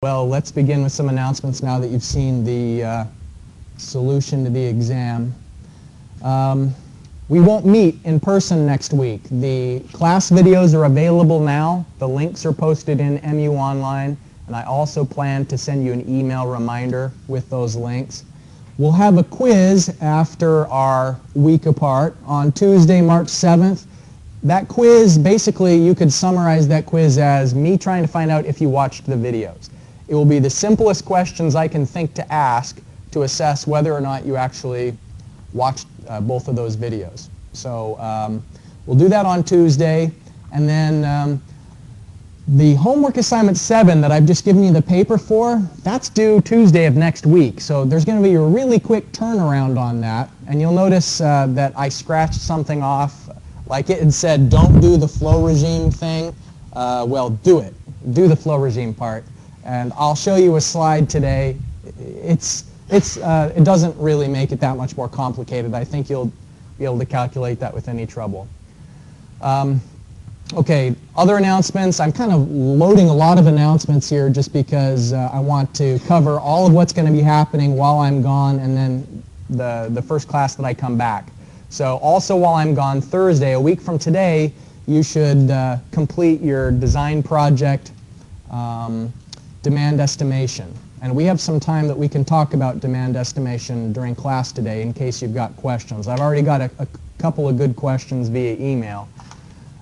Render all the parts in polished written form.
Well, let's begin with some announcements now that you've seen the solution to the exam. We won't meet in person next week. The class videos are available now. The links are posted in MU Online, and I also plan to send you an email reminder with those links. We'll have a quiz after our week apart on Tuesday, March 7th. That quiz, basically, you could summarize that quiz as me trying to find out if you watched the videos. It will be the simplest questions I can think to ask to assess whether or not you actually watched both of those videos. So we'll do that on Tuesday, and then the homework assignment 7 that I've just given you the paper for, that's due Tuesday of next week. So there's going to be a really quick turnaround on that, and you'll notice that I scratched something off. Like it had said, don't do the flow regime thing. Well, do it. Do the flow regime part. And I'll show you a slide today. It doesn't really make it that much more complicated. I think you'll be able to calculate that with any trouble. Okay, other announcements. I'm kind of loading a lot of announcements here just because I want to cover all of what's going to be happening while I'm gone and then the first class that I come back. So also while I'm gone Thursday, a week from today, you should complete your design project demand estimation. And we have some time that we can talk about demand estimation during class today in case you've got questions. I've already got a couple of good questions via email.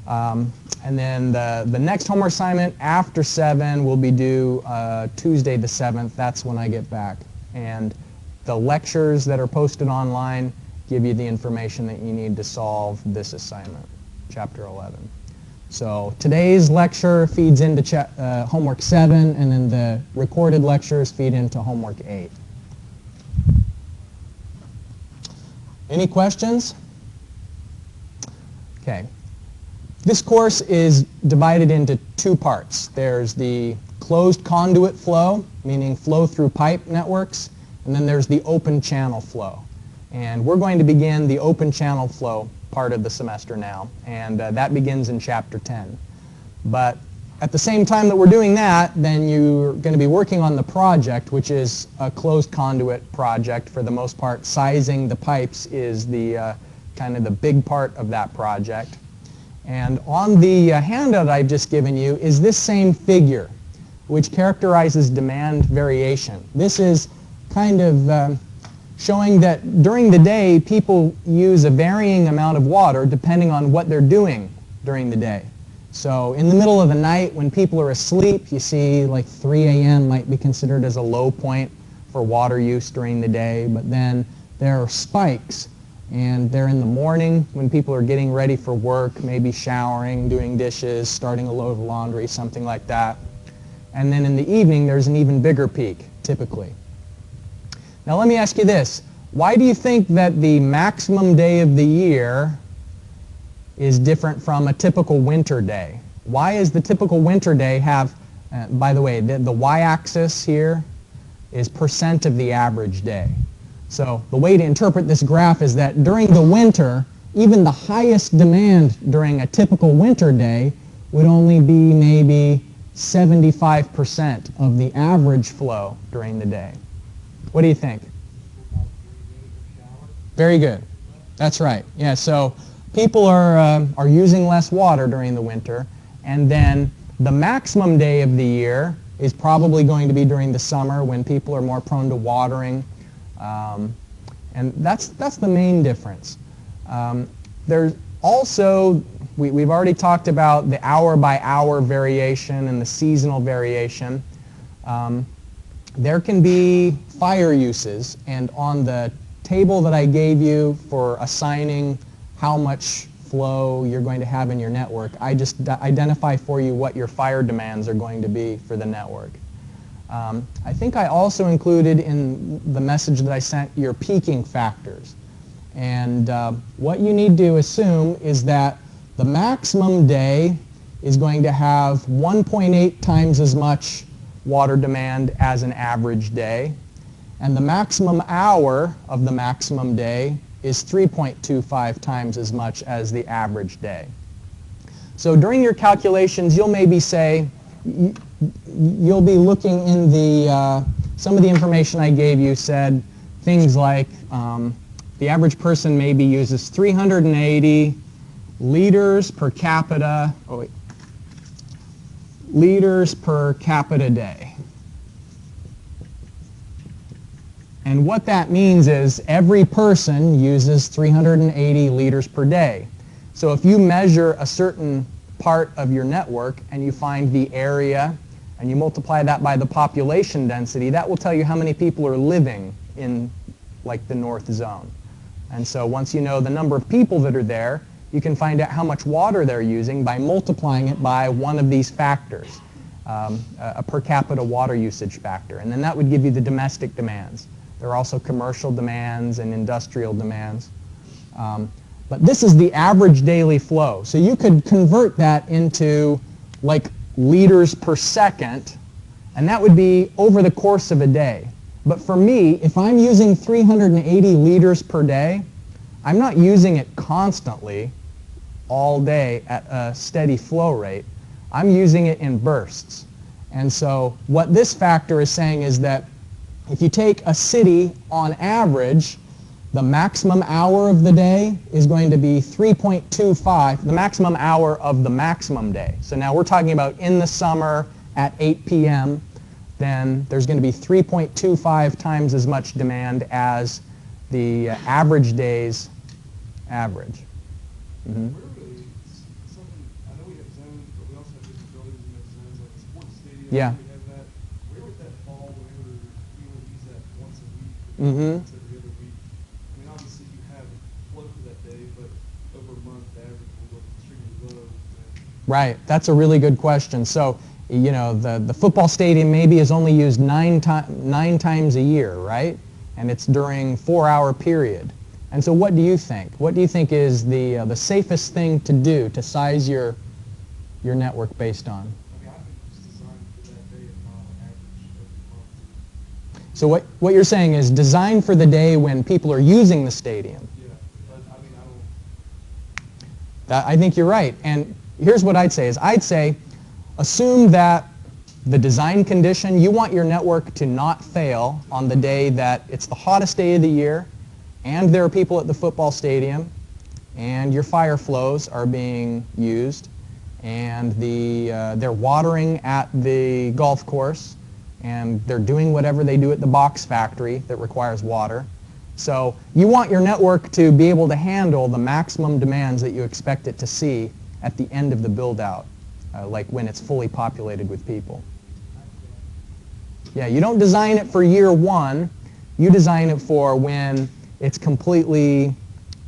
And then the next homework assignment after 7 will be due Tuesday the 7th. That's when I get back. And the lectures that are posted online give you the information that you need to solve this assignment, Chapter 11. So today's lecture feeds into homework 7, and then the recorded lectures feed into homework 8. Any questions? Okay. This course is divided into two parts. There's the closed conduit flow, meaning flow through pipe networks, and then there's the open channel flow. And we're going to begin the open channel flow part of the semester now, and that begins in Chapter 10. But at the same time that we're doing that, then you're going to be working on the project, which is a closed conduit project for the most part. Sizing the pipes is the kind of the big part of that project. And on the handout I've just given you is this same figure, which characterizes demand variation. This is kind of showing that during the day, people use a varying amount of water depending on what they're doing during the day. So in the middle of the night, when people are asleep, you see like 3 a.m. might be considered as a low point for water use during the day, but then there are spikes, and they're in the morning when people are getting ready for work, maybe showering, doing dishes, starting a load of laundry, something like that. And then in the evening, there's an even bigger peak, typically. Now let me ask you this. Why do you think that the maximum day of the year is different from a typical winter day? Why is the typical winter day have, by the way, the y-axis here is percent of the average day. So the way to interpret this graph is that during the winter, even the highest demand during a typical winter day would only be maybe 75% of the average flow during the day. What do you think? Very good. That's right. Yeah, so people are using less water during the winter, and then the maximum day of the year is probably going to be during the summer when people are more prone to watering, and that's the main difference. There's also, we've already talked about the hour-by-hour variation and the seasonal variation. There can be fire uses, and on the table that I gave you for assigning how much flow you're going to have in your network, I just identify for you what your fire demands are going to be for the network. I think I also included in the message that I sent your peaking factors. And what you need to assume is that the maximum day is going to have 1.8 times as much water demand as an average day, and the maximum hour of the maximum day is 3.25 times as much as the average day. So during your calculations, you'll maybe say, you'll be looking in the, some of the information I gave you said things like the average person maybe uses 380 liters per capita, liters per capita day. And what that means is every person uses 380 liters per day. So if you measure a certain part of your network and you find the area and you multiply that by the population density, that will tell you how many people are living in like the north zone. And so once you know the number of people that are there, you can find out how much water they're using by multiplying it by one of these factors, a per capita water usage factor. And then that would give you the domestic demands. There are also commercial demands and industrial demands. But this is the average daily flow. So you could convert that into like liters per second, and that would be over the course of a day. But for me, if I'm using 380 liters per day, I'm not using it constantly all day at a steady flow rate. I'm using it in bursts. And so what this factor is saying is that if you take a city on average, the maximum hour of the day is going to be 3.25, the maximum hour of the maximum day. So now we're talking about in the summer at 8 p.m., then there's going to be 3.25 times as much demand as the average day's average. Mm-hmm. Yeah. Mm-hmm. Every other week. I mean, obviously you have flow for that day, but over a month, the average will look extremely low. Right. That's a really good question. So, you know, the football stadium maybe is only used nine times a year, right? And it's during 4-hour period. And so what do you think? What do you think is the safest thing to do to size your network based on? So what you're saying is design for the day when people are using the stadium. Yeah, but I mean, I think you're right. And here's what I'd say is I'd say assume that the design condition, you want your network to not fail on the day that it's the hottest day of the year and there are people at the football stadium and your fire flows are being used and they're watering at the golf course and they're doing whatever they do at the box factory that requires water. So you want your network to be able to handle the maximum demands that you expect it to see at the end of the build-out, like when it's fully populated with people. Yeah, you don't design it for year one. You design it for when it's completely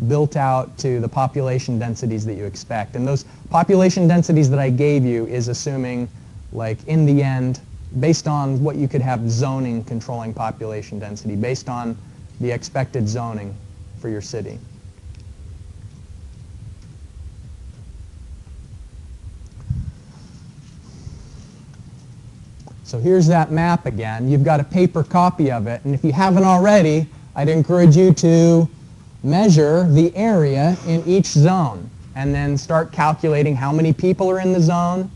built out to the population densities that you expect. And those population densities that I gave you is assuming, like, in the end, based on what you could have zoning controlling population density, based on the expected zoning for your city. So here's that map again. You've got a paper copy of it, and if you haven't already, I'd encourage you to measure the area in each zone and then start calculating how many people are in the zone,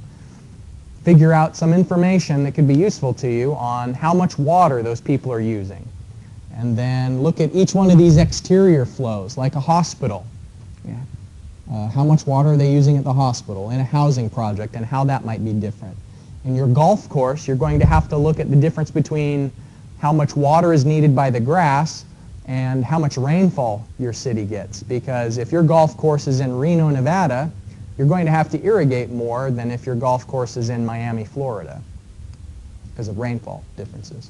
figure out some information that could be useful to you on how much water those people are using. And then look at each one of these exterior flows, like a hospital. Yeah. How much water are they using at the hospital in a housing project and how that might be different. In your golf course, you're going to have to look at the difference between how much water is needed by the grass and how much rainfall your city gets. Because if your golf course is in Reno, Nevada, you're going to have to irrigate more than if your golf course is in Miami, Florida, because of rainfall differences.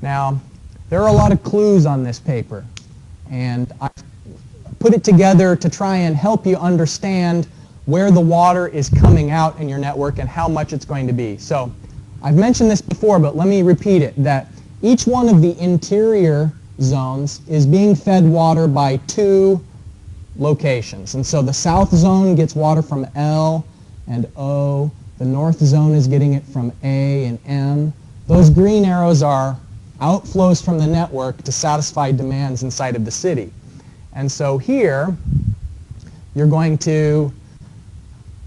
Now, there are a lot of clues on this paper, and I put it together to try and help you understand where the water is coming out in your network and how much it's going to be. So I've mentioned this before, but let me repeat it, that each one of the interior zones is being fed water by two locations. And so the south zone gets water from L and O. The north zone is getting it from A and M. Those green arrows are outflows from the network to satisfy demands inside of the city. And so here, you're going to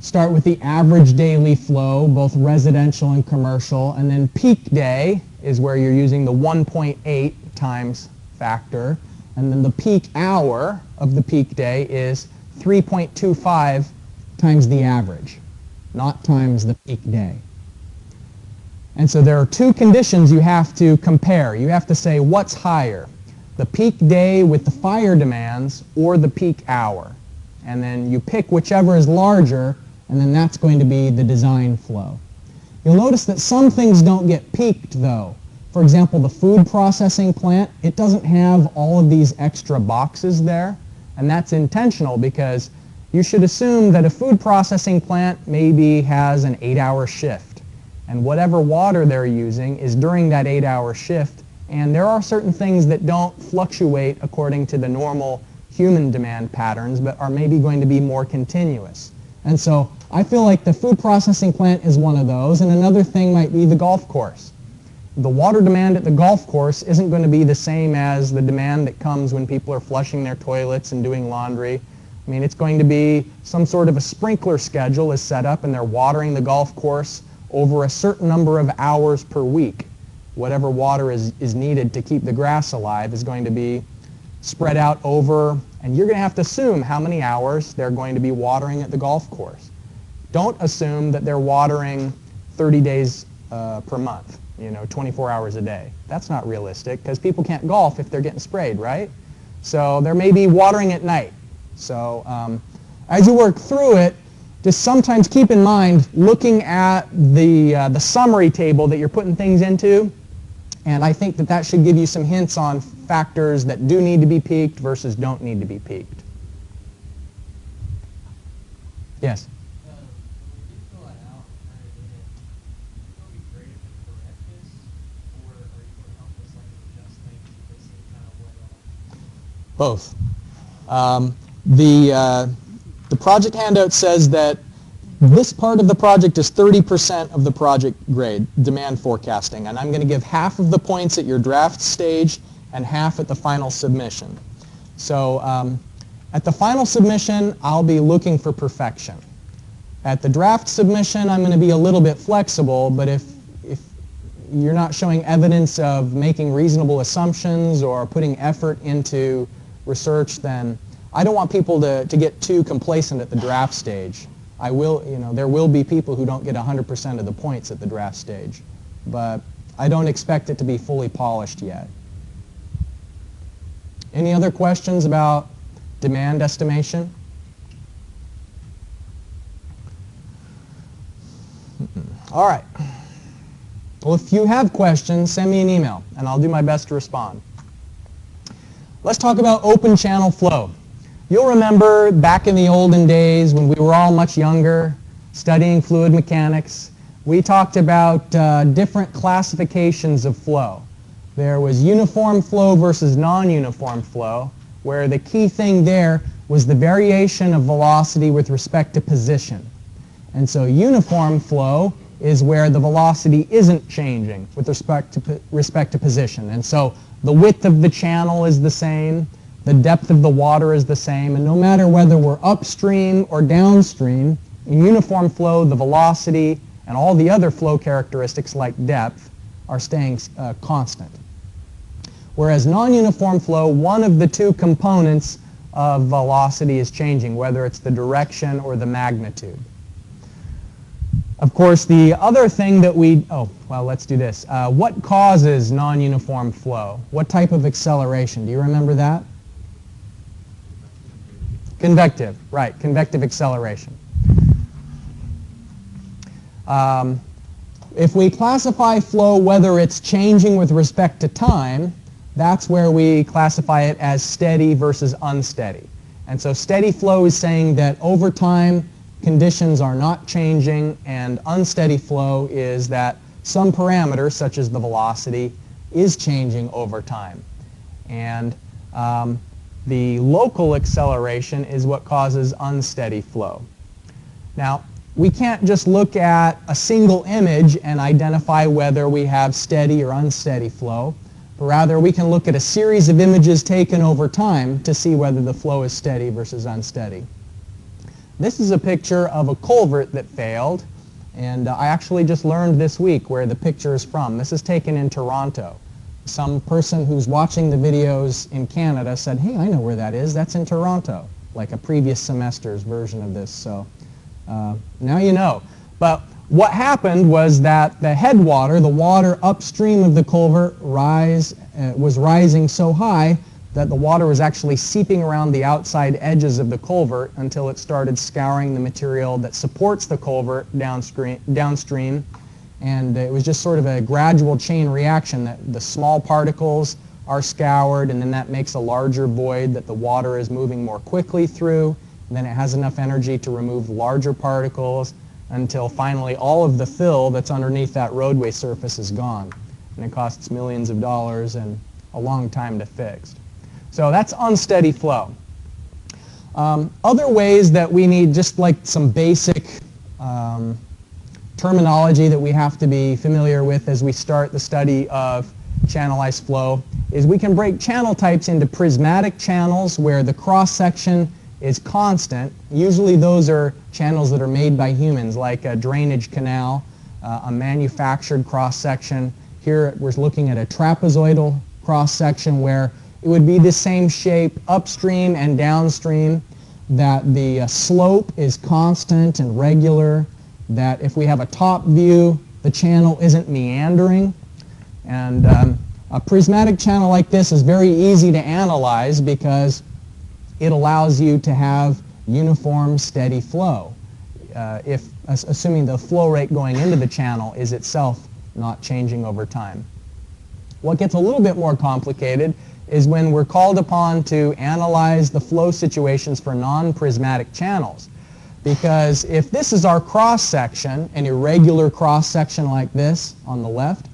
start with the average daily flow, both residential and commercial, and then peak day is where you're using the 1.8 times factor, and then the peak hour of the peak day is 3.25 times the average, not times the peak day. And so there are two conditions you have to compare. You have to say what's higher, the peak day with the fire demands or the peak hour. And then you pick whichever is larger, and then that's going to be the design flow. You'll notice that some things don't get peaked though. For example, the food processing plant, it doesn't have all of these extra boxes there, and that's intentional because you should assume that a food processing plant maybe has an 8-hour shift, and whatever water they're using is during that 8-hour shift, and there are certain things that don't fluctuate according to the normal human demand patterns, but are maybe going to be more continuous. And so I feel like the food processing plant is one of those, and another thing might be the golf course. The water demand at the golf course isn't going to be the same as the demand that comes when people are flushing their toilets and doing laundry. I mean, it's going to be some sort of a sprinkler schedule is set up, and they're watering the golf course over a certain number of hours per week. Whatever water is needed to keep the grass alive is going to be spread out over, and you're going to have to assume how many hours they're going to be watering at the golf course. Don't assume that they're watering 30 days per month, 24 hours a day. That's not realistic because people can't golf if they're getting sprayed, right? So there may be watering at night. So as you work through it, just sometimes keep in mind looking at the summary table that you're putting things into, and I think that should give you some hints on factors that do need to be peaked versus don't need to be peaked. Yes? When we do fill that out and turn it in, is it going to be great if we correct this, or are you going to help us adjust things if they seem kind of way off? Both. The project handout says that this part of the project is 30% of the project grade, demand forecasting, and I'm going to give half of the points at your draft stage and half at the final submission. So at the final submission, I'll be looking for perfection. At the draft submission, I'm going to be a little bit flexible, but if you're not showing evidence of making reasonable assumptions or putting effort into research, then I don't want people to get too complacent at the draft stage. There will be people who don't get 100% of the points at the draft stage, but I don't expect it to be fully polished yet. Any other questions about demand estimation? All right. Well, if you have questions, send me an email, and I'll do my best to respond. Let's talk about open channel flow. You'll remember back in the olden days when we were all much younger, studying fluid mechanics, we talked about different classifications of flow. There was uniform flow versus non-uniform flow, where the key thing there was the variation of velocity with respect to position. And so uniform flow is where the velocity isn't changing with respect to position. And so the width of the channel is the same, the depth of the water is the same, and no matter whether we're upstream or downstream, in uniform flow, the velocity and all the other flow characteristics like depth are staying constant. Whereas non-uniform flow, one of the two components of velocity is changing, whether it's the direction or the magnitude. Of course, the other thing that let's do this. What causes non-uniform flow? What type of acceleration? Do you remember that? Convective, right, convective acceleration. If we classify flow whether it's changing with respect to time, that's where we classify it as steady versus unsteady. And so steady flow is saying that over time conditions are not changing, and unsteady flow is that some parameter, such as the velocity, is changing over time. And the local acceleration is what causes unsteady flow. Now, we can't just look at a single image and identify whether we have steady or unsteady flow, but rather we can look at a series of images taken over time to see whether the flow is steady versus unsteady. This is a picture of a culvert that failed, and I actually just learned this week where the picture is from. This is taken in Toronto. Some person who's watching the videos in Canada said, hey, I know where that is. That's in Toronto, like a previous semester's version of this. So now you know. But what happened was that the headwater, the water upstream of the culvert, was rising so high that the water was actually seeping around the outside edges of the culvert until it started scouring the material that supports the culvert downstream. And it was just sort of a gradual chain reaction that the small particles are scoured, and then that makes a larger void that the water is moving more quickly through. And then it has enough energy to remove larger particles until finally all of the fill that's underneath that roadway surface is gone. And it costs millions of dollars and a long time to fix. So that's unsteady flow. Other ways that we need, just like some basic terminology that we have to be familiar with as we start the study of channelized flow, is we can break channel types into prismatic channels where the cross-section is constant. Usually those are channels that are made by humans, like a drainage canal, a manufactured cross-section. Here we're looking at a trapezoidal cross-section where it would be the same shape upstream and downstream, that the slope is constant and regular, that if we have a top view, the channel isn't meandering. And a prismatic channel like this is very easy to analyze because it allows you to have uniform, steady flow, assuming the flow rate going into the channel is itself not changing over time. What gets a little bit more complicated is when we're called upon to analyze the flow situations for non-prismatic channels. Because if this is our cross-section, an irregular cross-section like this on the left,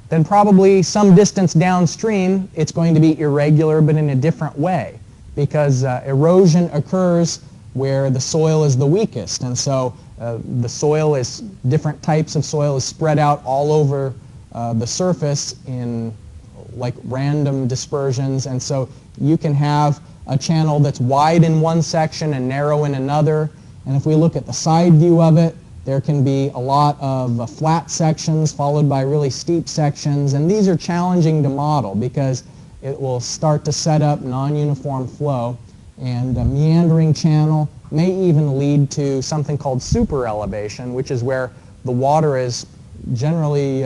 then probably some distance downstream it's going to be irregular but in a different way, because erosion occurs where the soil is the weakest, and so the soil is, different types of soil is spread out all over the surface in like random dispersions, and so you can have a channel that's wide in one section and narrow in another. And if we look at the side view of it, there can be a lot of flat sections followed by really steep sections, and these are challenging to model because it will start to set up non-uniform flow, and a meandering channel may even lead to something called super elevation, which is where the water is generally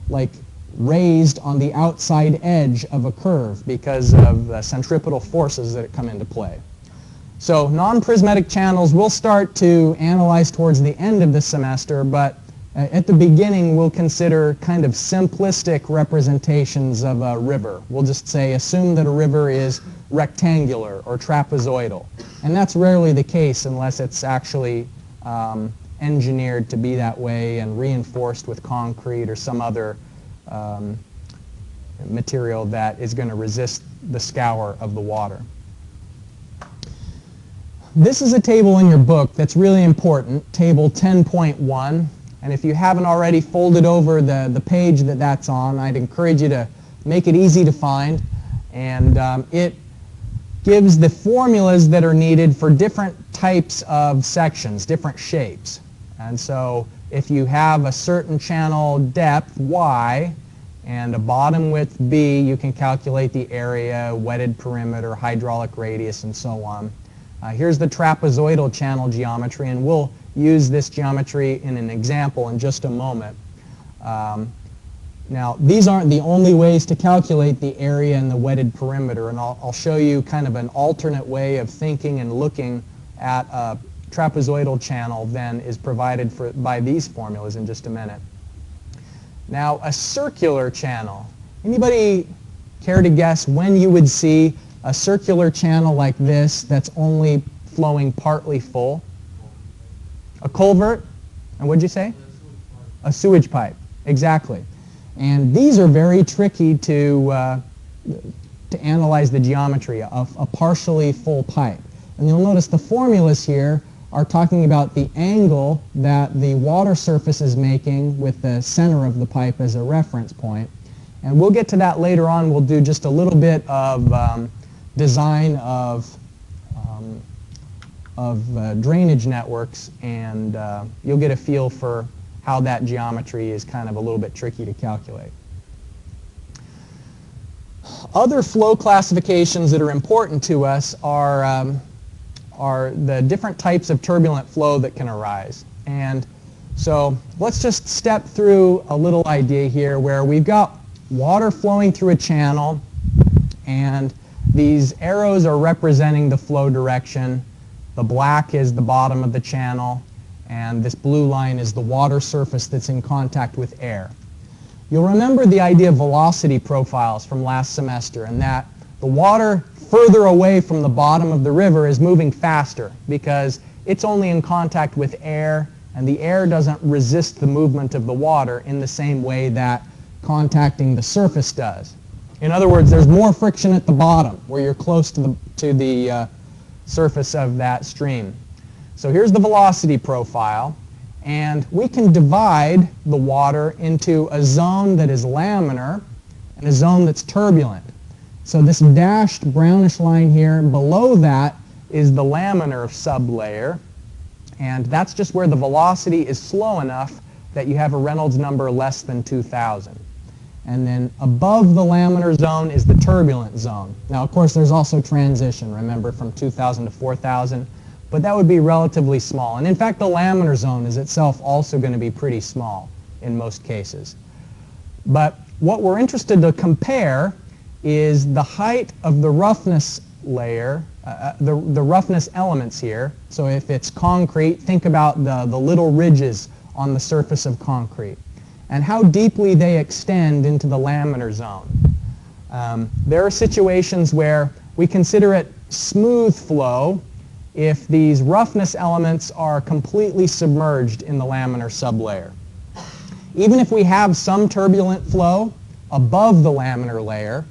like raised on the outside edge of a curve because of the centripetal forces that come into play. So non-prismatic channels we'll start to analyze towards the end of the semester, but at the beginning we'll consider kind of simplistic representations of a river. We'll just say assume that a river is rectangular or trapezoidal, and that's rarely the case unless it's actually engineered to be that way and reinforced with concrete or some other material that is going to resist the scour of the water. This is a table in your book that's really important, table 10.1, and if you haven't already folded over the page that's on, I'd encourage you to make it easy to find, and it gives the formulas that are needed for different types of sections, different shapes. And so if you have a certain channel depth, y, and a bottom width, b, you can calculate the area, wetted perimeter, hydraulic radius, and so on. Here's the trapezoidal channel geometry, and we'll use this geometry in an example in just a moment. Now, these aren't the only ways to calculate the area and the wetted perimeter, and I'll show you kind of an alternate way of thinking and looking at a trapezoidal channel than is provided by these formulas in just a minute. Now, a circular channel. Anybody care to guess when you would see a circular channel like this that's only flowing partly full? A culvert? And what'd you say? A sewage pipe. Exactly. And these are very tricky to analyze the geometry of a partially full pipe. And you'll notice the formulas here are talking about the angle that the water surface is making with the center of the pipe as a reference point. And we'll get to that later on. We'll do just a little bit of design of drainage networks, and you'll get a feel for how that geometry is kind of a little bit tricky to calculate. Other flow classifications that are important to us are the different types of turbulent flow that can arise. And so let's just step through a little idea here where we've got water flowing through a channel, and these arrows are representing the flow direction. The black is the bottom of the channel, and this blue line is the water surface that's in contact with air. You'll remember the idea of velocity profiles from last semester, and that the water further away from the bottom of the river is moving faster because it's only in contact with air, and the air doesn't resist the movement of the water in the same way that contacting the surface does. In other words, there's more friction at the bottom where you're close to the surface of that stream. So here's the velocity profile, and we can divide the water into a zone that is laminar and a zone that's turbulent. So this dashed brownish line here, below that is the laminar sublayer, and that's just where the velocity is slow enough that you have a Reynolds number less than 2,000. And then above the laminar zone is the turbulent zone. Now, of course, there's also transition, remember, from 2,000 to 4,000, but that would be relatively small. And in fact, the laminar zone is itself also going to be pretty small in most cases. But what we're interested to compare is the height of the roughness layer, the roughness elements here. So if it's concrete, think about the little ridges on the surface of concrete and how deeply they extend into the laminar zone. There are situations where we consider it smooth flow if these roughness elements are completely submerged in the laminar sublayer. Even if we have some turbulent flow above the laminar layer,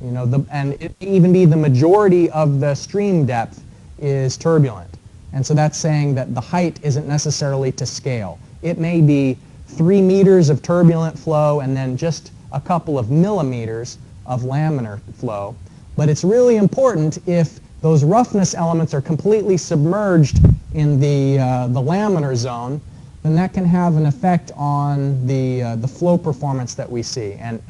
and it may even be the majority of the stream depth is turbulent. And so that's saying that the height isn't necessarily to scale. It may be 3 meters of turbulent flow and then just a couple of millimeters of laminar flow. But it's really important if those roughness elements are completely submerged in the laminar zone, then that can have an effect on the flow performance that we see and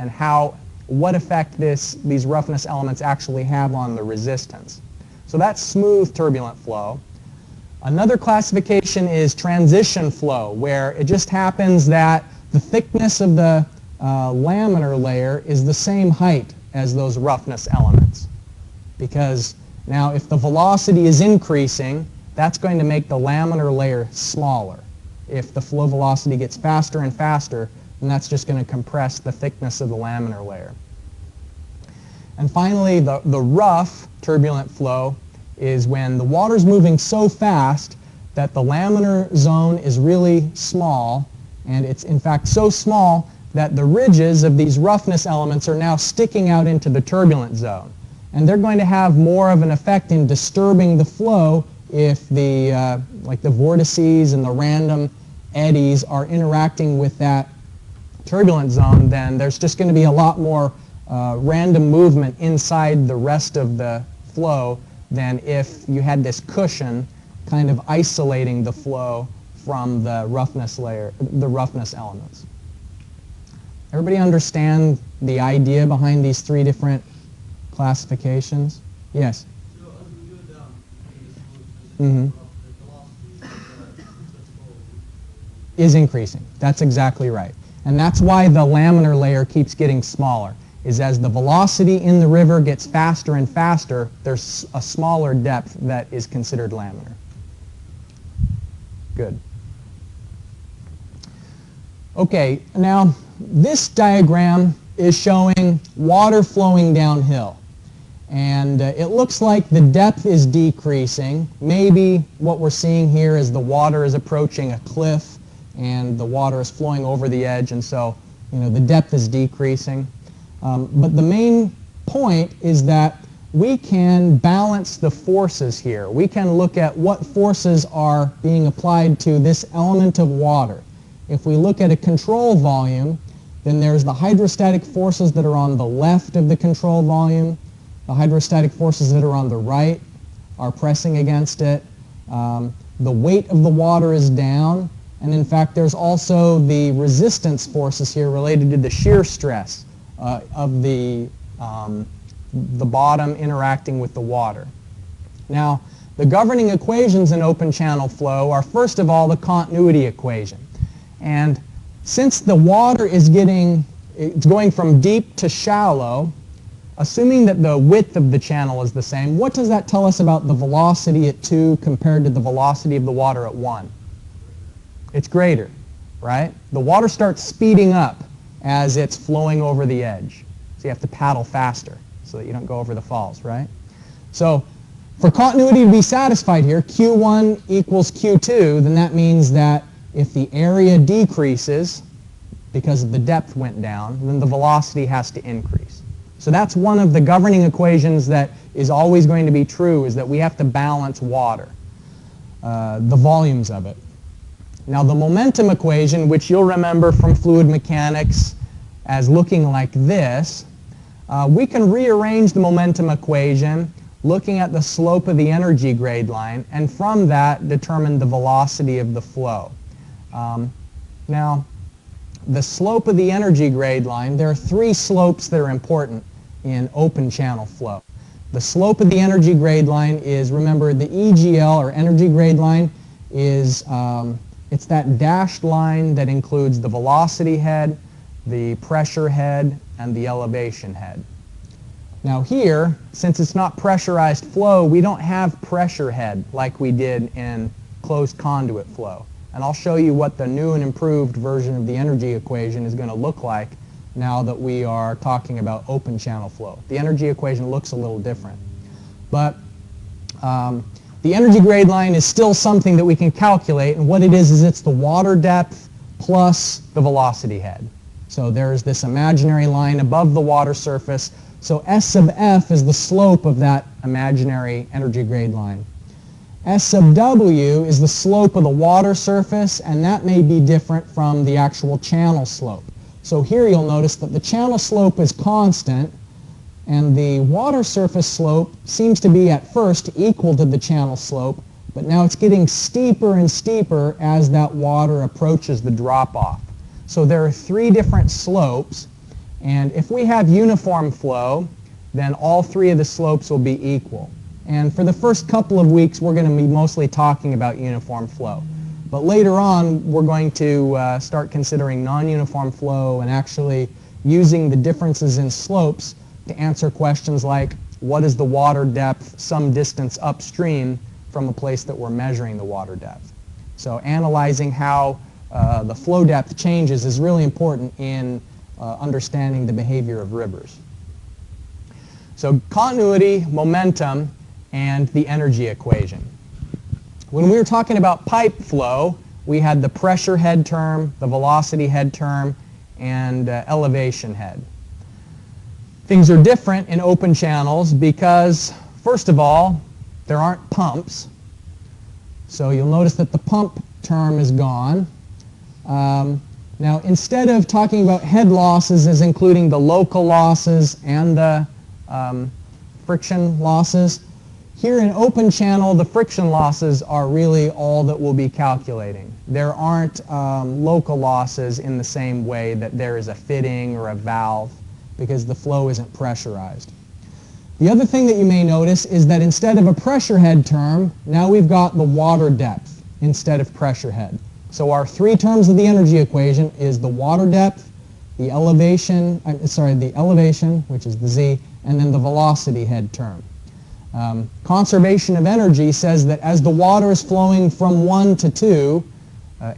what effect these roughness elements actually have on the resistance. So that's smooth turbulent flow. Another classification is transition flow, where it just happens that the thickness of the laminar layer is the same height as those roughness elements. Because now if the velocity is increasing, that's going to make the laminar layer smaller. If the flow velocity gets faster and faster, and that's just going to compress the thickness of the laminar layer. And finally, the rough turbulent flow is when the water's moving so fast that the laminar zone is really small, and it's in fact so small that the ridges of these roughness elements are now sticking out into the turbulent zone. And they're going to have more of an effect in disturbing the flow if like the vortices and the random eddies are interacting with that turbulent zone, then there's just going to be a lot more random movement inside the rest of the flow than if you had this cushion kind of isolating the flow from the roughness layer, the roughness elements. Everybody understand the idea behind these 3 different classifications? Yes? So as we go down Mm-hmm. the velocity Is increasing. That's exactly right. And that's why the laminar layer keeps getting smaller, is as the velocity in the river gets faster and faster, there's a smaller depth that is considered laminar. Good. Okay, now this diagram is showing water flowing downhill. And it looks like the depth is decreasing. Maybe what we're seeing here is the water is approaching a cliff and the water is flowing over the edge, and so the depth is decreasing. But the main point is that we can balance the forces here. We can look at what forces are being applied to this element of water. If we look at a control volume, then there's the hydrostatic forces that are on the left of the control volume. The hydrostatic forces that are on the right are pressing against it. The weight of the water is down, and in fact there's also the resistance forces here related to the shear stress of the bottom interacting with the water. Now, the governing equations in open channel flow are first of all the continuity equation. And since the water is going from deep to shallow, assuming that the width of the channel is the same, what does that tell us about the velocity at 2 compared to the velocity of the water at 1? It's greater, right? The water starts speeding up as it's flowing over the edge. So you have to paddle faster so that you don't go over the falls, right? So for continuity to be satisfied here, Q1 equals Q2, then that means that if the area decreases because the depth went down, then the velocity has to increase. So that's one of the governing equations that is always going to be true, is that we have to balance water, the volumes of it. Now the momentum equation, which you'll remember from fluid mechanics as looking like this, we can rearrange the momentum equation looking at the slope of the energy grade line, and from that determine the velocity of the flow. Now, the slope of the energy grade line, there are 3 slopes that are important in open channel flow. The slope of the energy grade line is, remember, the EGL, or energy grade line, is it's that dashed line that includes the velocity head, the pressure head, and the elevation head. Now here, since it's not pressurized flow, we don't have pressure head like we did in closed conduit flow. And I'll show you what the new and improved version of the energy equation is going to look like now that we are talking about open channel flow. The energy equation looks a little different. But the energy grade line is still something that we can calculate, and what it is it's the water depth plus the velocity head. So there's this imaginary line above the water surface. So S sub F is the slope of that imaginary energy grade line. S sub W is the slope of the water surface, and that may be different from the actual channel slope. So here you'll notice that the channel slope is constant, and the water surface slope seems to be at first equal to the channel slope, but now it's getting steeper and steeper as that water approaches the drop-off. So there are 3 different slopes, and if we have uniform flow, then all 3 of the slopes will be equal. And for the first couple of weeks, we're going to be mostly talking about uniform flow. But later on, we're going to start considering non-uniform flow and actually using the differences in slopes to answer questions like, what is the water depth some distance upstream from a place that we're measuring the water depth? So analyzing how the flow depth changes is really important in understanding the behavior of rivers. So continuity, momentum, and the energy equation. When we were talking about pipe flow, we had the pressure head term, the velocity head term, and elevation head. Things are different in open channels because, first of all, there aren't pumps. So you'll notice that the pump term is gone. Now, instead of talking about head losses as including the local losses and the friction losses, here in open channel, the friction losses are really all that we'll be calculating. There aren't local losses in the same way that there is a fitting or a valve because the flow isn't pressurized. The other thing that you may notice is that instead of a pressure head term, now we've got the water depth instead of pressure head. So our 3 terms of the energy equation is the water depth, the elevation, which is the Z, and then the velocity head term. Conservation of energy says that as the water is flowing from 1 to 2,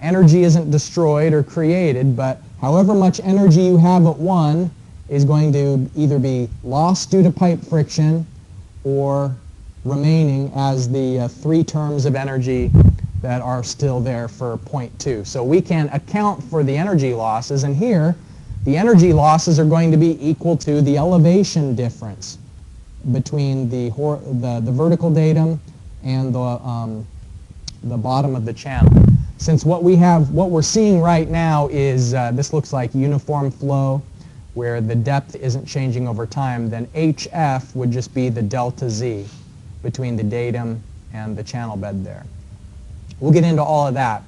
energy isn't destroyed or created, but however much energy you have at 1 is going to either be lost due to pipe friction or remaining as the 3 terms of energy that are still there for point 2. So we can account for the energy losses, and here the energy losses are going to be equal to the elevation difference between the vertical datum and the bottom of the channel. Since what we're seeing right now is this looks like uniform flow where the depth isn't changing over time, then HF would just be the delta Z between the datum and the channel bed there. We'll get into all of that.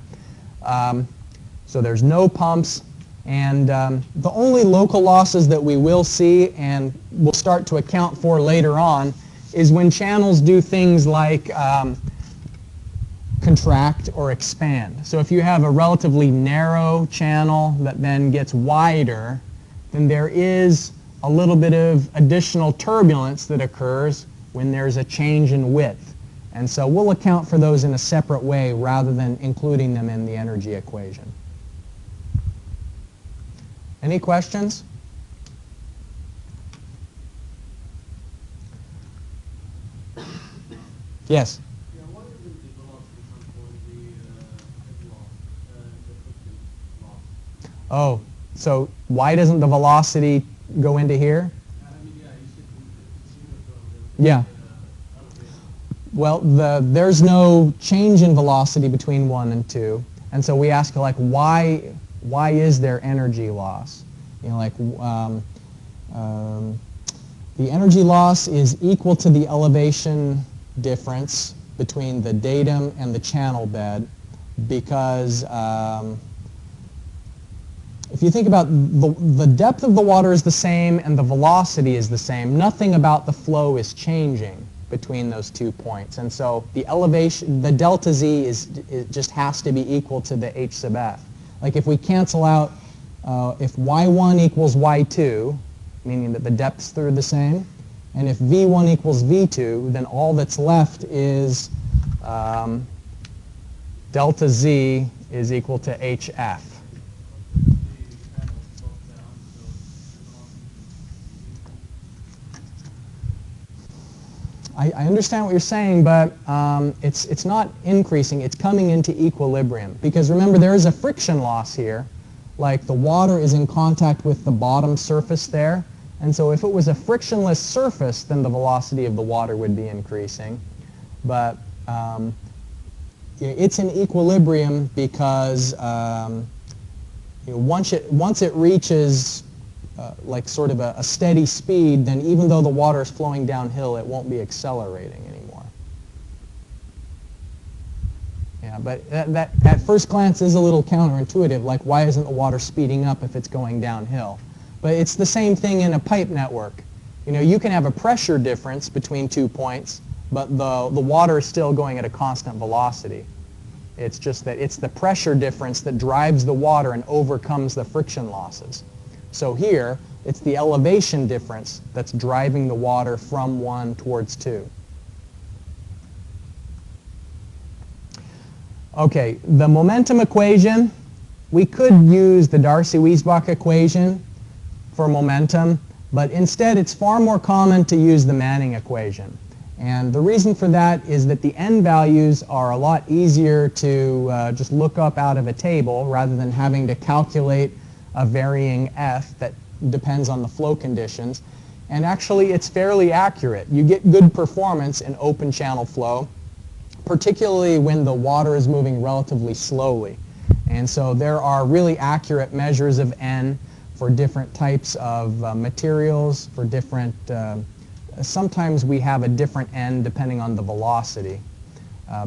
So there's no pumps, and the only local losses that we will see and we'll start to account for later on is when channels do things like contract or expand. So if you have a relatively narrow channel that then gets wider, then there is a little bit of additional turbulence that occurs when there's a change in width. And so we'll account for those in a separate way rather than including them in the energy equation. Any questions? Yes? Yeah, why isn't the velocity control head loss, the friction loss? Oh, so why doesn't the velocity go into here? I mean, yeah, you said it's uniform. Yeah. Well, there's no change in velocity between 1 and 2. And so we ask, like, why is there energy loss? You know, like, the energy loss is equal to the elevation difference between the datum and the channel bed because if you think about the depth of the water is the same and the velocity is the same, nothing about the flow is changing between those 2 points. And so the elevation, the delta z it just has to be equal to the h sub f. Like if we cancel out, if y1 equals y2, meaning that the depths are the same, and if v1 equals v2, then all that's left is delta z is equal to hf. I understand what you're saying, but it's not increasing. It's coming into equilibrium. Because remember, there is a friction loss here. Like the water is in contact with the bottom surface there. And so if it was a frictionless surface, then the velocity of the water would be increasing. But it's in equilibrium because once it reaches like sort of a steady speed, then even though the water is flowing downhill, it won't be accelerating anymore. Yeah, but that at first glance is a little counterintuitive, like why isn't the water speeding up if it's going downhill? But it's the same thing in a pipe network. You know, you can have a pressure difference between 2 points, but the water is still going at a constant velocity. It's just that it's the pressure difference that drives the water and overcomes the friction losses. So here, it's the elevation difference that's driving the water from 1 towards 2. Okay, the momentum equation, we could use the Darcy-Weisbach equation for momentum, but instead it's far more common to use the Manning equation. And the reason for that is that the n values are a lot easier to just look up out of a table rather than having to calculate a varying f that depends on the flow conditions. And actually it's fairly accurate. You get good performance in open channel flow, particularly when the water is moving relatively slowly. And so there are really accurate measures of n for different types of materials, for different, sometimes we have a different n depending on the velocity.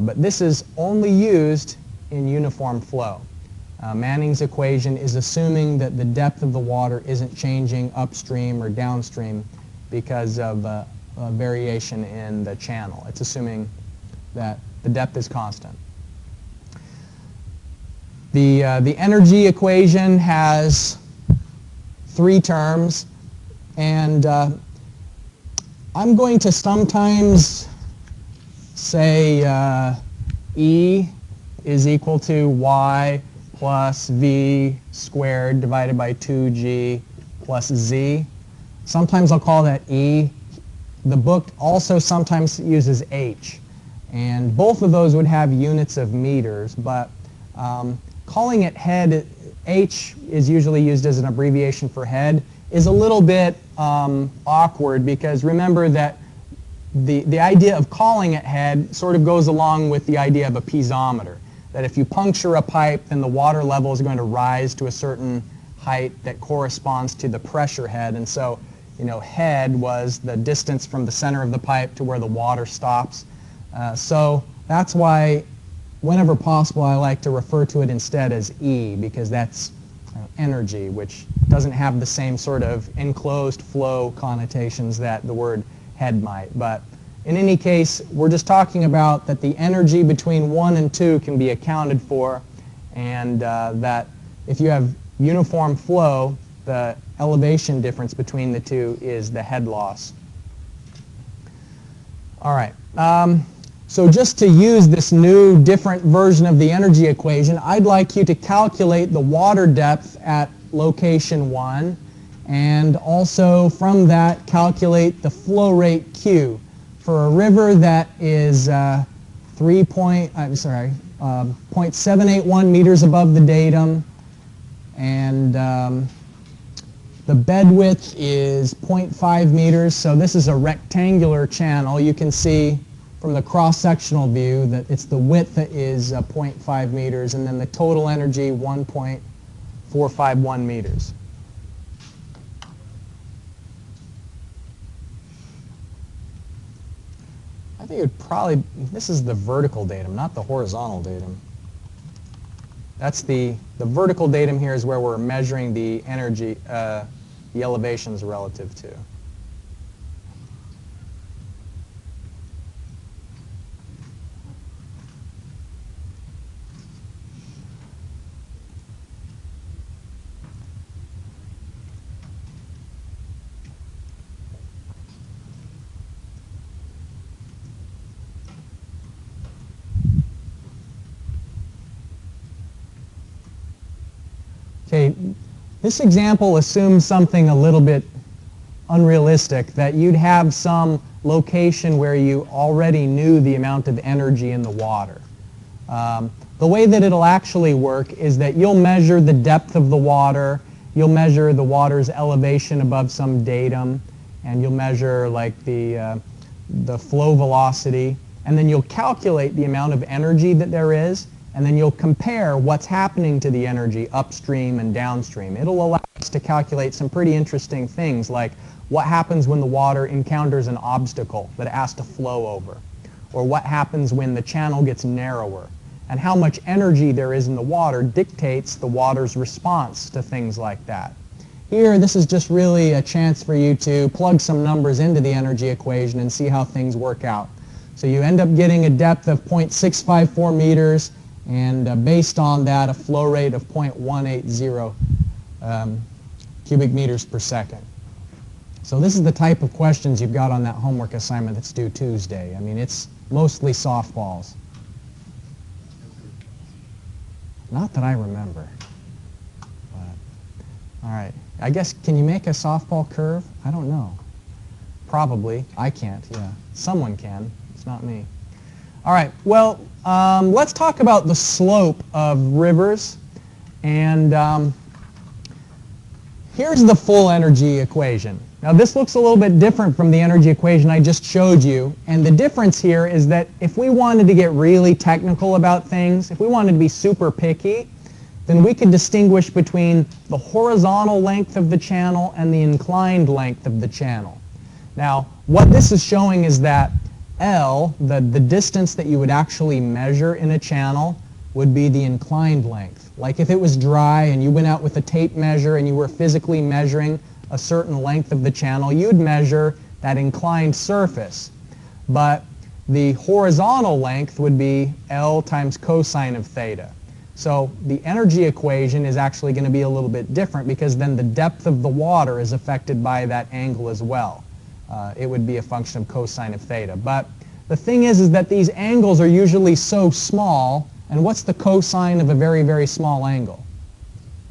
But this is only used in uniform flow. Manning's equation is assuming that the depth of the water isn't changing upstream or downstream because of a variation in the channel. It's assuming that the depth is constant. The energy equation has 3 terms, and I'm going to sometimes say E is equal to y plus v squared divided by 2g plus z. Sometimes I'll call that E. The book also sometimes uses h. And both of those would have units of meters, but calling it head, h is usually used as an abbreviation for head, is a little bit awkward because remember that the idea of calling it head sort of goes along with the idea of a piezometer. That if you puncture a pipe, then the water level is going to rise to a certain height that corresponds to the pressure head. And so, you know, head was the distance from the center of the pipe to where the water stops. So that's why whenever possible, I like to refer to it instead as E, because that's energy, which doesn't have the same sort of enclosed flow connotations that the word head might. But in any case, we're just talking about that the energy between 1 and 2 can be accounted for, and that if you have uniform flow, the elevation difference between the two is the head loss. All right. So just to use this new different version of the energy equation, I'd like you to calculate the water depth at location 1, and also from that calculate the flow rate Q for a river that is 0.781 meters above the datum, and the bed width is 0.5 meters. So this is a rectangular channel. You can see from the cross-sectional view that it's the width that is 0.5 meters, and then the total energy 1.451 meters. I think it would probably, this is the vertical datum, not the horizontal datum. That's the vertical datum here is where we're measuring the energy, the elevations relative to. Okay, this example assumes something a little bit unrealistic, that you'd have some location where you already knew the amount of energy in the water. The way that it'll actually work is that you'll measure the depth of the water, you'll measure the water's elevation above some datum, and you'll measure like the flow velocity, and then you'll calculate the amount of energy that there is, and then you'll compare what's happening to the energy upstream and downstream. It'll allow us to calculate some pretty interesting things, like what happens when the water encounters an obstacle that it has to flow over, or what happens when the channel gets narrower, and how much energy there is in the water dictates the water's response to things like that. Here, this is just really a chance for you to plug some numbers into the energy equation and see how things work out. So you end up getting a depth of 0.654 meters, and based on that, a flow rate of 0.180 cubic meters per second. So this is the type of questions you've got on that homework assignment that's due Tuesday. I mean, it's mostly softballs. Not that I remember. But, all right. I guess, can you make a softball curve? I don't know. Probably. I can't, yeah. Someone can. It's not me. All right. Well, let's talk about the slope of rivers. And here's the full energy equation. Now this looks a little bit different from the energy equation I just showed you. And the difference here is that if we wanted to get really technical about things, if we wanted to be super picky, then we could distinguish between the horizontal length of the channel and the inclined length of the channel. Now, what this is showing is that L, the distance that you would actually measure in a channel, would be the inclined length. Like if it was dry and you went out with a tape measure and you were physically measuring a certain length of the channel, you'd measure that inclined surface. But the horizontal length would be L times cosine of theta. So the energy equation is actually going to be a little bit different, because then the depth of the water is affected by that angle as well. It would be a function of cosine of theta. But the thing is that these angles are usually so small, and what's the cosine of a very, very small angle?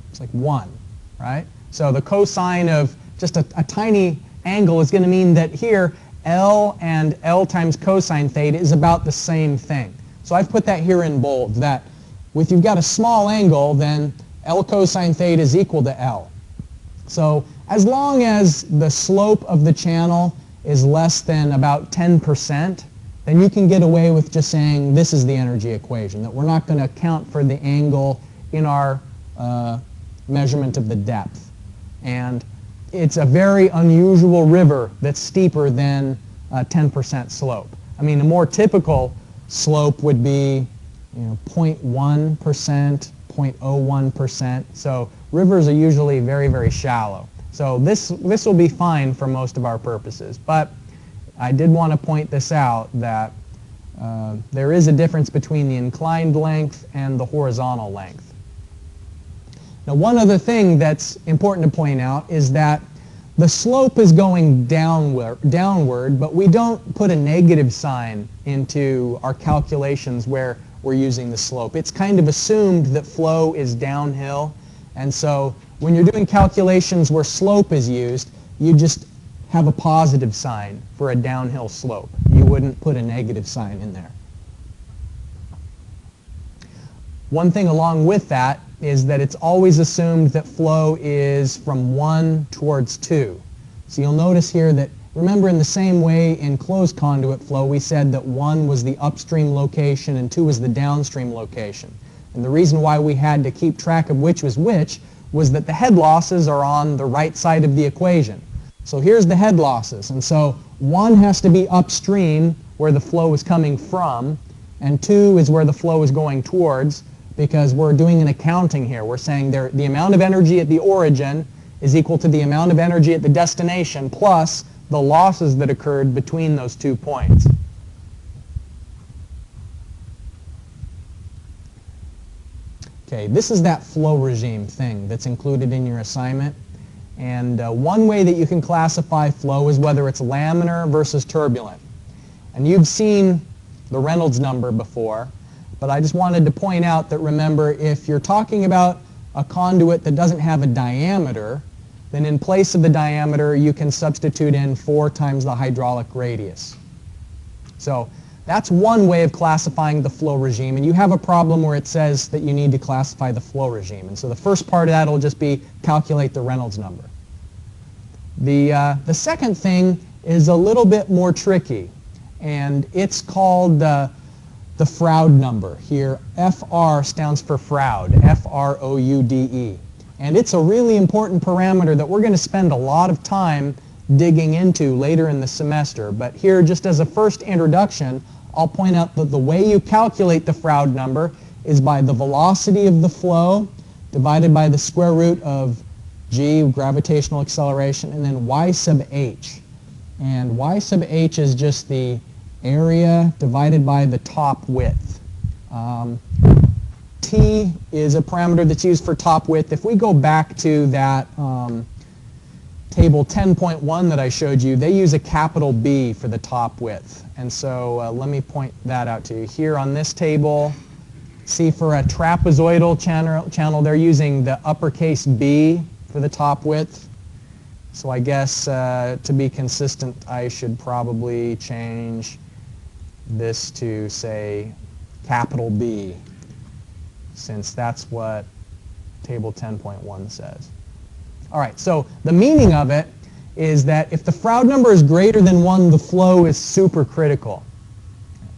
It's like 1, right? So the cosine of just a tiny angle is going to mean that here L and L times cosine theta is about the same thing. So I've put that here in bold, that if you've got a small angle, then L cosine theta is equal to L. So as long as the slope of the channel is less than about 10%, then you can get away with just saying this is the energy equation, that we're not going to account for the angle in our measurement of the depth. And it's a very unusual river that's steeper than a 10% slope. I mean, a more typical slope would be 0.1%, 0.01%. So rivers are usually very, very shallow. So this will be fine for most of our purposes. But I did want to point this out that there is a difference between the inclined length and the horizontal length. Now, one other thing that's important to point out is that the slope is going downward, but we don't put a negative sign into our calculations where we're using the slope. It's kind of assumed that flow is downhill, and so when you're doing calculations where slope is used, you just have a positive sign for a downhill slope. You wouldn't put a negative sign in there. One thing along with that is that it's always assumed that flow is from 1 towards 2. So you'll notice here that, remember, in the same way in closed conduit flow, we said that 1 was the upstream location and 2 was the downstream location. And the reason why we had to keep track of which was that the head losses are on the right side of the equation. So here's the head losses, and so 1 has to be upstream where the flow is coming from, and 2 is where the flow is going towards, because we're doing an accounting here. We're saying the amount of energy at the origin is equal to the amount of energy at the destination plus the losses that occurred between those 2 points. Okay, this is that flow regime thing that's included in your assignment. And one way that you can classify flow is whether it's laminar versus turbulent. And you've seen the Reynolds number before, but I just wanted to point out that, remember, if you're talking about a conduit that doesn't have a diameter, then in place of the diameter you can substitute in 4 times the hydraulic radius. So that's one way of classifying the flow regime, and you have a problem where it says that you need to classify the flow regime. And so the first part of that will just be calculate the Reynolds number. The second thing is a little bit more tricky, and it's called the Froude number. Here, FR stands for Froude, F-R-O-U-D-E. And it's a really important parameter that we're going to spend a lot of time digging into later in the semester. But here, just as a first introduction, I'll point out that the way you calculate the Froude number is by the velocity of the flow divided by the square root of g, gravitational acceleration, and then y sub h. And y sub h is just the area divided by the top width. T is a parameter that's used for top width. If we go back to that table 10.1 that I showed you, they use a capital B for the top width. And so let me point that out to you. Here on this table, see, for a trapezoidal channel, they're using the uppercase B for the top width. So I guess to be consistent, I should probably change this to, say, capital B, since that's what table 10.1 says. All right, so the meaning of it is that if the Froude number is greater than 1, the flow is supercritical.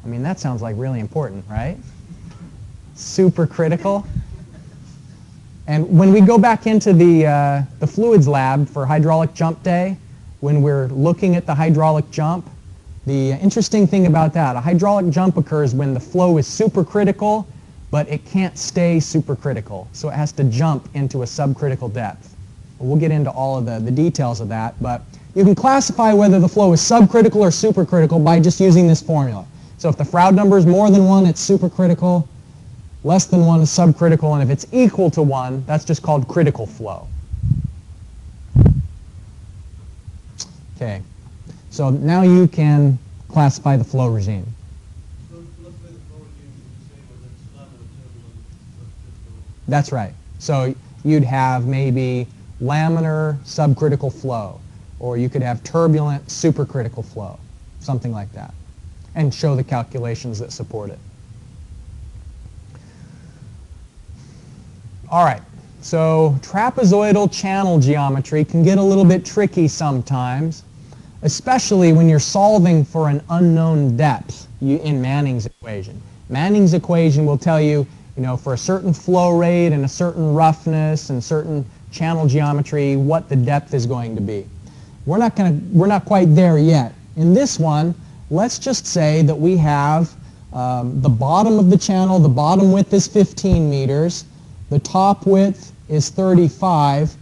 I mean, that sounds like really important, right? Supercritical. And when we go back into the fluids lab for hydraulic jump day, when we're looking at the hydraulic jump, the interesting thing about that, a hydraulic jump occurs when the flow is supercritical, but it can't stay supercritical, so it has to jump into a subcritical depth. We'll get into all of the details of that, but you can classify whether the flow is subcritical or supercritical by just using this formula. So if the Froude number is more than 1, it's supercritical, less than 1 is subcritical, and if it's equal to 1, that's just called critical flow. Okay, so now you can classify the flow regime. So let's say the flow regime is the same whether it's laminar, turbulent, or critical. That's right. So you'd have maybe laminar subcritical flow, or you could have turbulent supercritical flow, something like that, and show the calculations that support it. All right, so trapezoidal channel geometry can get a little bit tricky sometimes, especially when you're solving for an unknown depth in Manning's equation. Manning's equation will tell you, for a certain flow rate and a certain roughness and certain channel geometry, what the depth is going to be. We're not quite there yet. In this one, let's just say that we have The bottom of the channel, the bottom width is 15 meters. The top width is 35.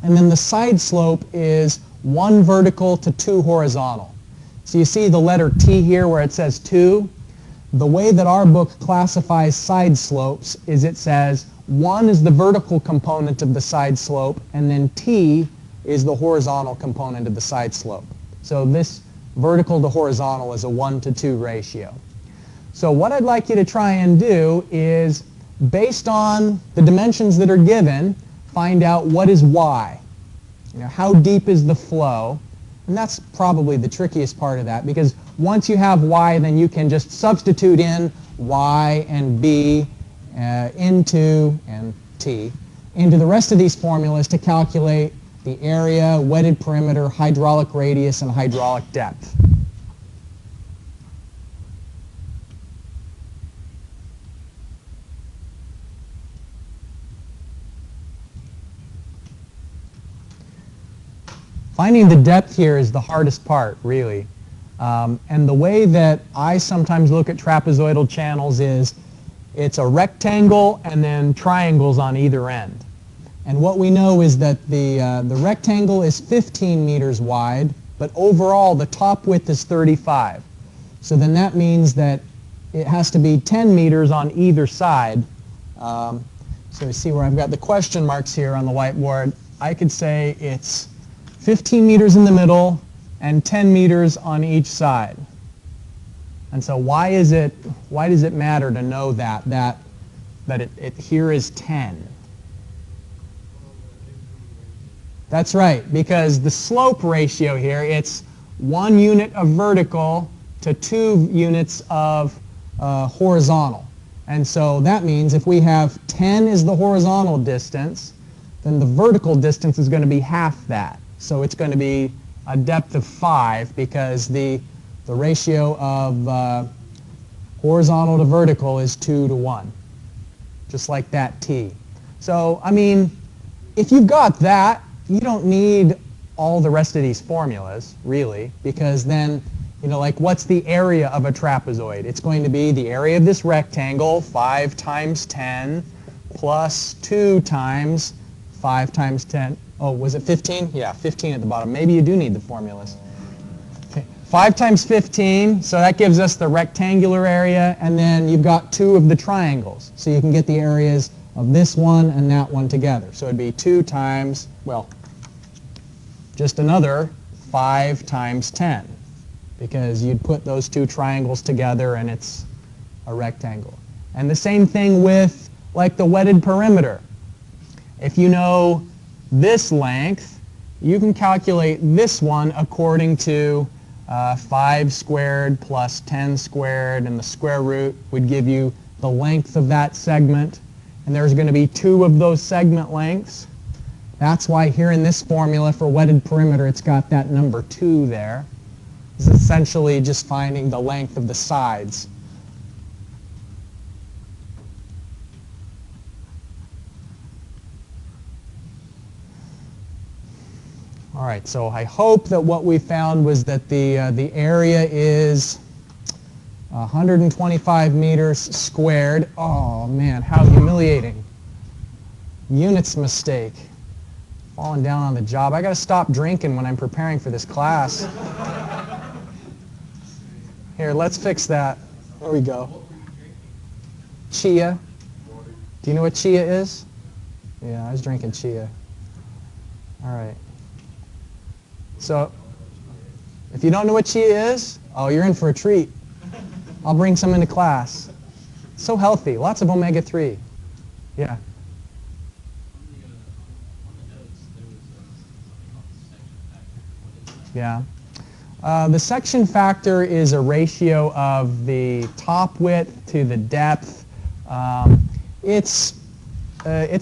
And then the side slope is 1 vertical to 2 horizontal. So you see the letter T here where it says 2. The way that our book classifies side slopes is it says 1 is the vertical component of the side slope, and then T is the horizontal component of the side slope. So this vertical to horizontal is a 1 to 2 ratio. So what I'd like you to try and do is, based on the dimensions that are given, find out what is y. How deep is the flow? And that's probably the trickiest part of that, because once you have y, then you can just substitute in y and b into, and t, into the rest of these formulas to calculate the area, wetted perimeter, hydraulic radius, and hydraulic depth. Finding the depth here is the hardest part, really. And the way that I sometimes look at trapezoidal channels is it's a rectangle and then triangles on either end. And what we know is that the rectangle is 15 meters wide, but overall the top width is 35. So then that means that it has to be 10 meters on either side. So you see where I've got the question marks here on the whiteboard. I could say it's 15 meters in the middle and 10 meters on each side. And so why does it matter to know that it here is 10? That's right, because the slope ratio here, it's 1 unit of vertical to 2 units of horizontal. And so that means if we have 10 is the horizontal distance, then the vertical distance is going to be half that. So it's going to be a depth of 5, because the ratio of horizontal to vertical is 2 to 1, just like that T. So, I mean, if you've got that, you don't need all the rest of these formulas, really, because then, like what's the area of a trapezoid? It's going to be the area of this rectangle, 5 times 10, plus 2 times 5 times 10. Oh, was it 15? Yeah, 15 at the bottom. Maybe you do need the formulas. Okay. 5 times 15, so that gives us the rectangular area, and then you've got 2 of the triangles. So you can get the areas of this one and that one together. So it'd be 2 times, well, just another 5 times 10, because you'd put those 2 triangles together and it's a rectangle. And the same thing with like the wetted perimeter. If you know this length, you can calculate this one according to 5 squared plus 10 squared, and the square root would give you the length of that segment. And there's going to be 2 of those segment lengths. That's why here in this formula for wetted perimeter, it's got that number 2 there. It's essentially just finding the length of the sides. All right, so I hope that what we found was that the area is 125 meters squared. Oh man, how humiliating. Units mistake. Falling down on the job. I got to stop drinking when I'm preparing for this class. Here, let's fix that. There we go. Chia. Do you know what chia is? Yeah, I was drinking chia. All right. So, if you don't know what chia is, oh, you're in for a treat. I'll bring some into class. So healthy, lots of omega-3. Yeah. Yeah. The section factor is a ratio of the top width to the depth. It's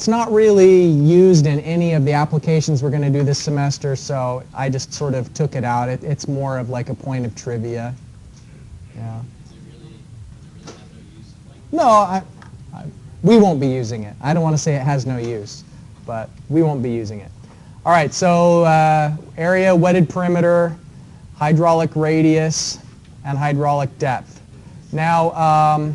not really used in any of the applications we're going to do this semester, so I just sort of took it out. It's more of like a point of trivia. Yeah. No, we won't be using it. I don't want to say it has no use, but we won't be using it. All right, so area, wetted perimeter, hydraulic radius, and hydraulic depth. Now,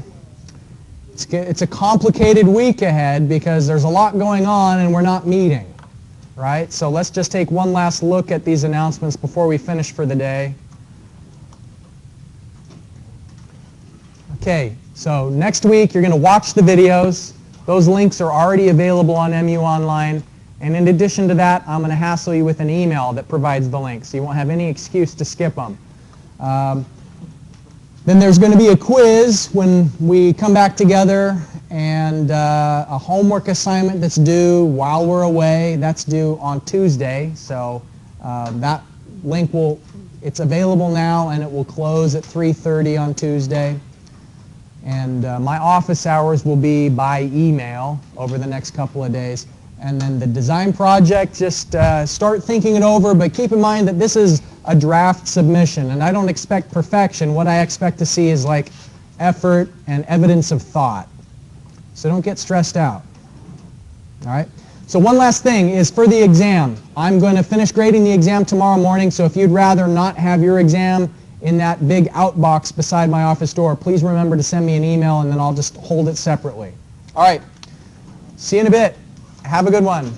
it's a complicated week ahead because there's a lot going on and we're not meeting, right? So let's just take one last look at these announcements before we finish for the day. Okay, so next week you're going to watch the videos. Those links are already available on MU Online. And in addition to that, I'm going to hassle you with an email that provides the links, so you won't have any excuse to skip them. Then there's going to be a quiz when we come back together, and a homework assignment that's due while we're away. That's due on Tuesday, so that link it's available now, and it will close at 3:30 on Tuesday. And my office hours will be by email over the next couple of days. And then the design project, just start thinking it over, but keep in mind that this is a draft submission, and I don't expect perfection. What I expect to see is like effort and evidence of thought. So don't get stressed out. All right? So one last thing is for the exam. I'm going to finish grading the exam tomorrow morning, so if you'd rather not have your exam in that big outbox beside my office door, please remember to send me an email, and then I'll just hold it separately. All right. See you in a bit. Have a good one.